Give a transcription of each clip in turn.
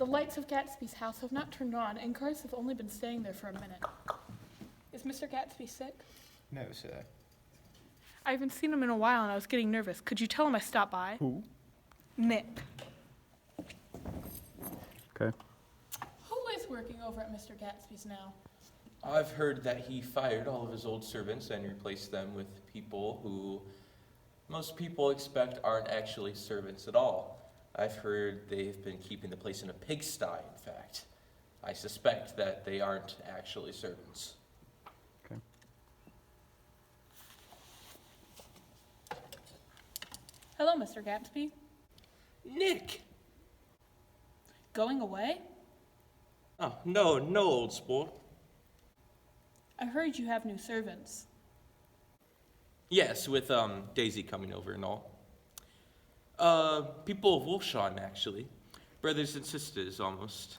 lights of Gatsby's house have not turned on, and cars have only been staying there for a minute. Is Mr. Gatsby sick? No, sir. I haven't seen him in a while, and I was getting nervous. Could you tell him I stopped by? Who? Nick. Okay. Who is working over at Mr. Gatsby's now? I've heard that he fired all of his old servants and replaced them with people who most people expect aren't actually servants at all. I've heard they've been keeping the place in a pigsty, in fact. I suspect that they aren't actually servants. Okay. Hello, Mr. Gatsby. Nick! Going away? Oh, no, old sport. I heard you have new servants. Yes, with Daisy coming over and all. People of Wolfshawn, actually. Brothers and sisters, almost.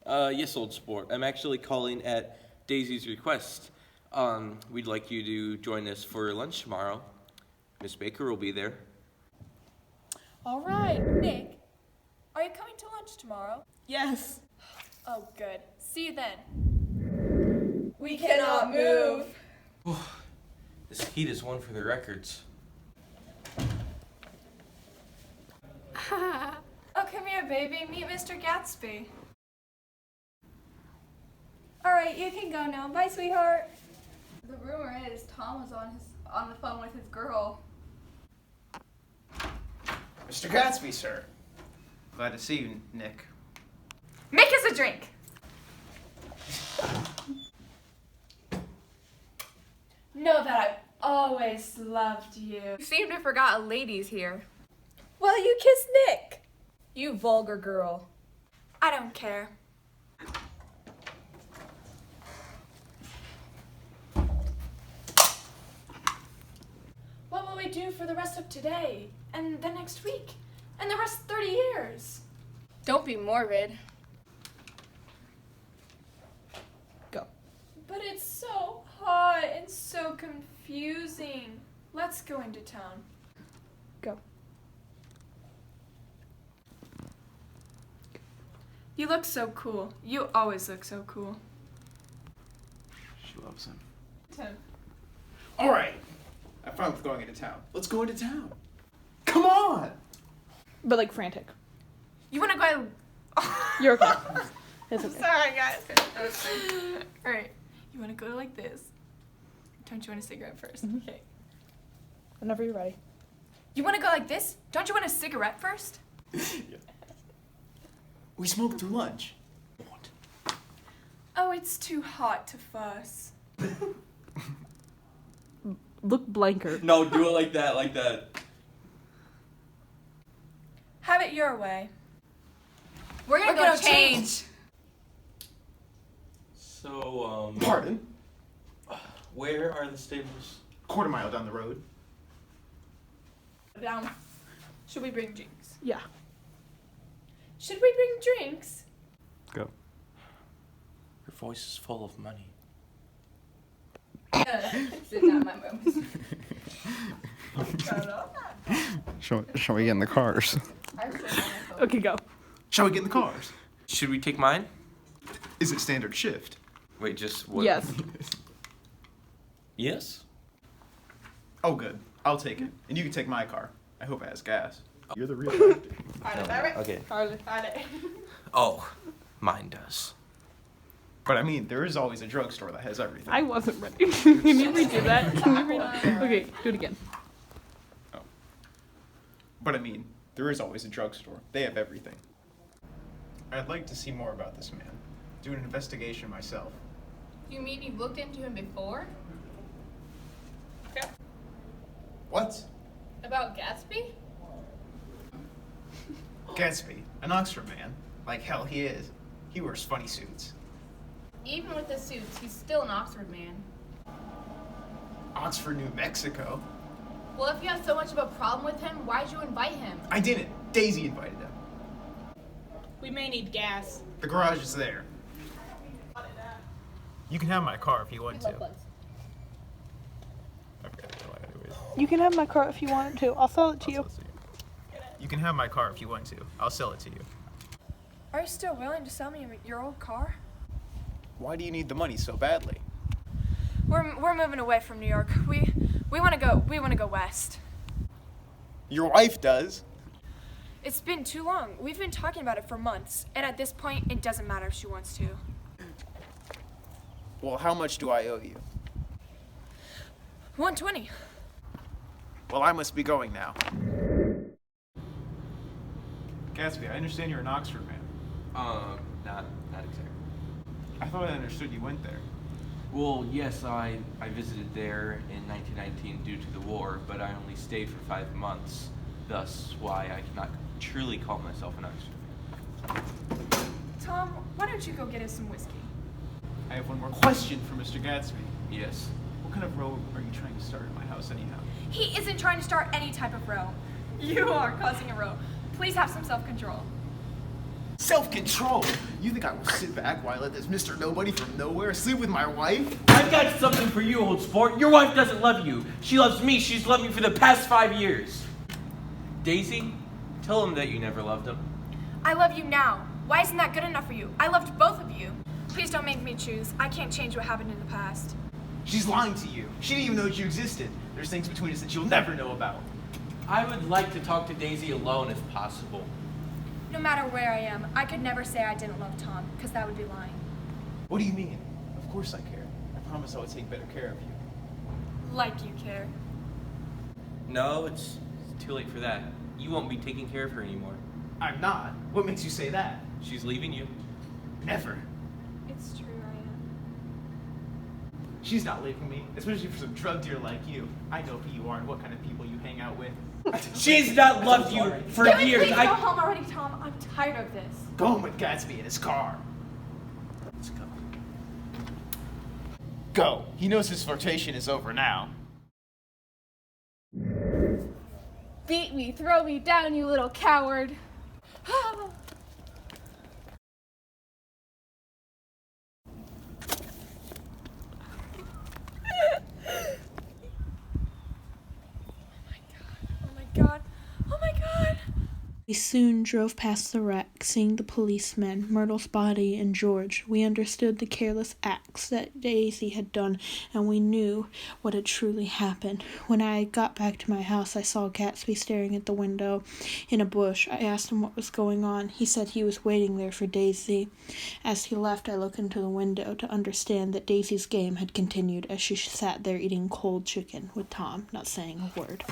Yes, old sport. I'm actually calling at Daisy's request. We'd like you to join us for lunch tomorrow. Miss Baker will be there. All right. Nick, are you coming to lunch tomorrow? Yes. Oh, good. See you then. We cannot move. This heat is one for the records. Oh, come here, baby. Meet Mr. Gatsby. All right, you can go now. Bye, sweetheart. The rumor is Tom was on the phone with his girl. Mr. Gatsby, sir. Glad to see you, Nick. Make us a drink. Know that I've always loved you. You seem to have forgot a lady's here. Well, you kissed Nick. You vulgar girl. I don't care. What will we do for the rest of today, and the next week, and the rest of 30 years? Don't be morbid. Go. But it's so hot and so confusing. Let's go into town. Go. You look so cool. You always look so cool. She loves him. Tim. All right. I'm fine with going into town. Let's go into town. Come on! But like frantic. You want to go? You're okay. It's okay. Sorry, guys. All right. You want to go like this? Don't you want a cigarette first? Mhm. Okay. Whenever you're ready. You want to go like this? Don't you want a cigarette first? Yeah. We smoked through lunch. What? Oh, it's too hot to fuss. Look blanker. No, do it like that, Have it your way. We're gonna go change. So, Pardon? where are the stables? Quarter mile down the road. Down. Should we bring drinks? Yeah. Should we bring drinks? Go. Your voice is full of money. It's not my moment. Shall we get in the cars? Okay, go. Shall we get in the cars? Should we take mine? Is it standard shift? Wait, just what? Yes. Yes? Oh, good. I'll take it. And you can take my car. I hope it has gas. You're the real actor. Okay. Harley. Oh, mine does. But I mean, there is always a drugstore that has everything. I wasn't ready. Can you redo that? Can you redo? Okay, do it again. Oh. But I mean, there is always a drugstore. They have everything. I'd like to see more about this man. Do an investigation myself. You mean you've looked into him before? What? About Gatsby? Gatsby, an Oxford man. Like hell he is. He wears funny suits. Even with the suits, he's still an Oxford man. Oxford, New Mexico? Well, if you have so much of a problem with him, why'd you invite him? I didn't. Daisy invited him. We may need gas. The garage is there. You can have my car if you want to. You can have my car if you wanted to. I'll sell it to you. You can have my car if you want to. I'll sell it to you. Are you still willing to sell me your old car? Why do you need the money so badly? We're moving away from New York. We want to go west. Your wife does. It's been too long. We've been talking about it for months, and at this point, it doesn't matter if she wants to. Well, how much do I owe you? $120. Well, I must be going now. Gatsby, I understand you're an Oxford man. Not exactly. I thought I understood you went there. Well, yes, I visited there in 1919 due to the war, but I only stayed for 5 months. Thus, why I cannot truly call myself an Oxford man. Tom, why don't you go get us some whiskey? I have one more question for Mr. Gatsby. Yes. What kind of row are you trying to start at my house anyhow? He isn't trying to start any type of row. You are causing a row. Please have some self-control. Self-control? You think I will sit back while I let this Mr. Nobody from nowhere sleep with my wife? I've got something for you, old sport. Your wife doesn't love you. She loves me. She's loved me for the past 5 years. Daisy, tell him that you never loved him. I love you now. Why isn't that good enough for you? I loved both of you. Please don't make me choose. I can't change what happened in the past. She's lying to you. She didn't even know that you existed. There's things between us that you'll never know about. I would like to talk to Daisy alone if possible. No matter where I am, I could never say I didn't love Tom, because that would be lying. What do you mean? Of course I care. I promise I will take better care of you. Like you care. No, it's too late for that. You won't be taking care of her anymore. I'm not. What makes you say that? She's leaving you. Never. It's true, I am. She's not leaving me, especially for some drug dealer like you. I know who you are and what kind of people you hang out with. She's not loved you for Can we years. please go home already, Tom? I'm tired of this. Go home with Gatsby in his car. Let's go. Go. He knows his flirtation is over now. Beat me, throw me down, you little coward. We soon drove past the wreck, seeing the policemen, Myrtle's body, and George. We understood the careless acts that Daisy had done, and we knew what had truly happened. When I got back to my house, I saw Gatsby staring at the window in a bush. I asked him what was going on. He said he was waiting there for Daisy. As he left, I looked into the window to understand that Daisy's game had continued as she sat there eating cold chicken with Tom, not saying a word.